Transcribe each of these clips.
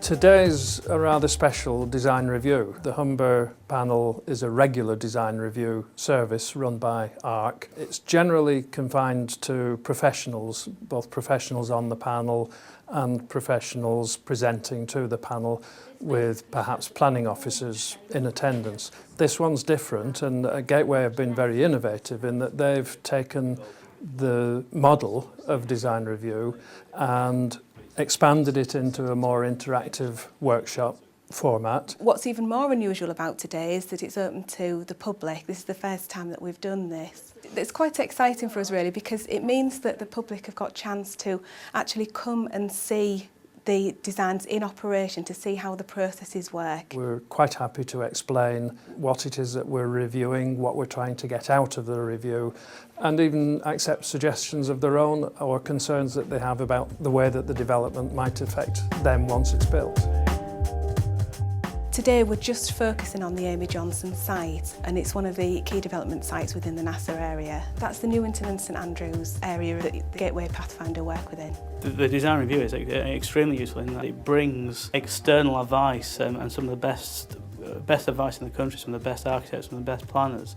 Today's a rather special design review. The Humber panel is a regular design review service run by ARC. It's generally confined to professionals, both professionals on the panel and professionals presenting to the panel, with perhaps planning officers in attendance. This one's different, and Gateway have been very innovative in that they've taken the model of design review and expanded it into a more interactive workshop format. What's even more unusual about today is that it's open to the public. This is the first time that we've done this. It's quite exciting for us really, because it means that the public have got a chance to actually come and see the designs in operation, to see how the processes work. We're quite happy to explain what it is that we're reviewing, what we're trying to get out of the review, and even accept suggestions of their own or concerns that they have about the way that the development might affect them once it's built. Today we're just focusing on the Amy Johnson site, and it's one of the key development sites within the NASA area. That's the Newington and St Andrews area that the Gateway Pathfinder work within. The design review is extremely useful in that it brings external advice and some of the best advice in the country, some of the best architects, some of the best planners,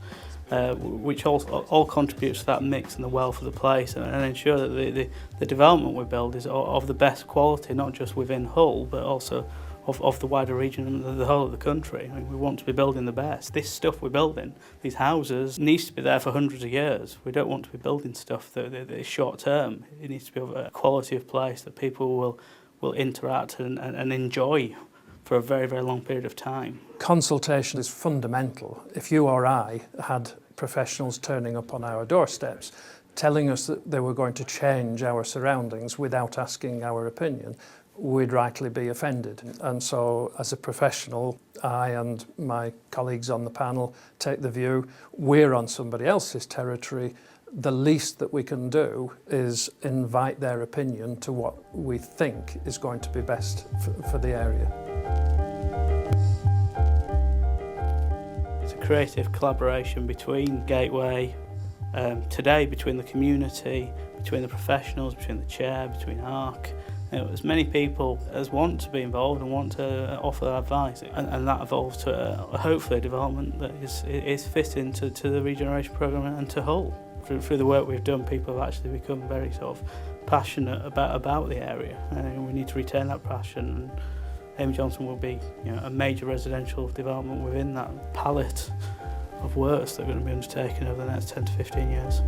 which all contributes to that mix and the wealth of the place, and ensure that the development we build is of the best quality, not just within Hull, but also of the wider region and the whole of the country. I mean, we want to be building the best. This stuff we're building, these houses, needs to be there for hundreds of years. We don't want to be building stuff that is short term. It needs to be of a quality of place that people will interact and enjoy for a very, very long period of time. Consultation is fundamental. If you or I had professionals turning up on our doorsteps telling us that they were going to change our surroundings without asking our opinion, we'd rightly be offended. And so as a professional, I and my colleagues on the panel take the view we're on somebody else's territory. The least that we can do is invite their opinion to what we think is going to be best for the area. It's a creative collaboration between Gateway, today between the community, between the professionals, between the chair, between ARC. As many people as want to be involved and want to offer advice, and that evolves to hopefully a development that is fitting to the Regeneration programme and to Hull. Through the work we've done, people have actually become very sort of passionate about the area, and we need to retain that passion. And Amy Johnson will be, a major residential development within that palette of works that are going to be undertaken over the next 10 to 15 years.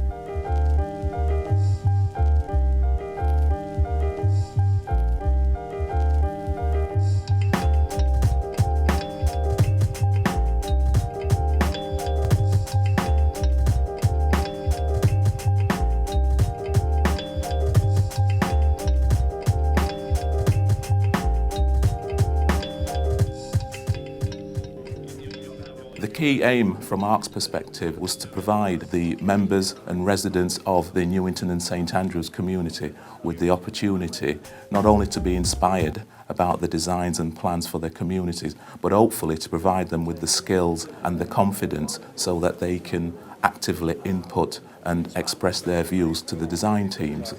The key aim from ARC's perspective was to provide the members and residents of the Newington and St Andrews community with the opportunity not only to be inspired about the designs and plans for their communities, but hopefully to provide them with the skills and the confidence so that they can actively input and express their views to the design teams.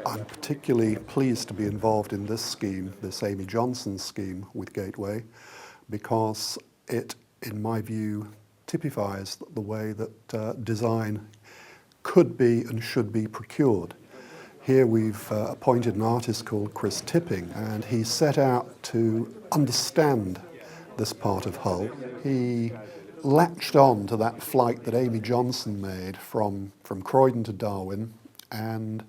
I'm particularly pleased to be involved in this scheme, this Amy Johnson scheme with Gateway, because it, in my view, typifies the way that design could be and should be procured. Here we've appointed an artist called Chris Tipping, and he set out to understand this part of Hull. He latched on to that flight that Amy Johnson made from Croydon to Darwin, and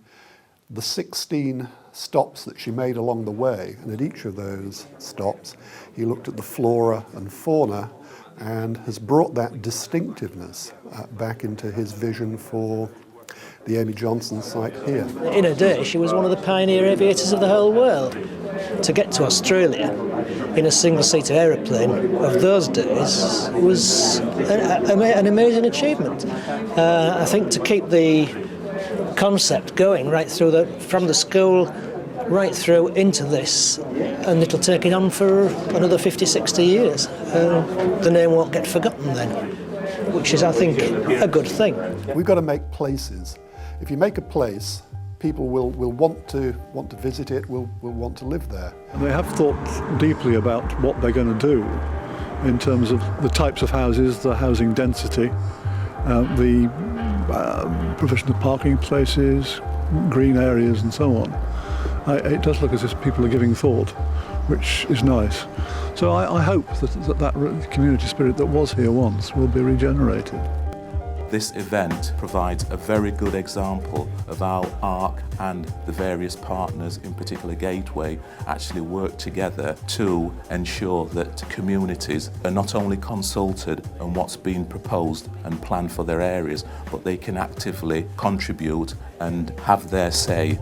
the 16 stops that she made along the way, and at each of those stops he looked at the flora and fauna and has brought that distinctiveness back into his vision for the Amy Johnson site here. In her day, she was one of the pioneer aviators of the whole world. To get to Australia in a single-seater aeroplane of those days was an amazing achievement. I think to keep the concept going right through from the school right through into this, and it'll take it on for another 50, 60 years. The name won't get forgotten then, which is, I think, a good thing. We've got to make places. If you make a place, people will want to visit it, will want to live there. And they have thought deeply about what they're going to do in terms of the types of houses, the housing density, the provision of parking places, green areas and so on. It does look as if people are giving thought, which is nice. So I hope that community spirit that was here once will be regenerated. This event provides a very good example of how ARC and the various partners, in particular Gateway, actually work together to ensure that communities are not only consulted on what's been proposed and planned for their areas, but they can actively contribute and have their say.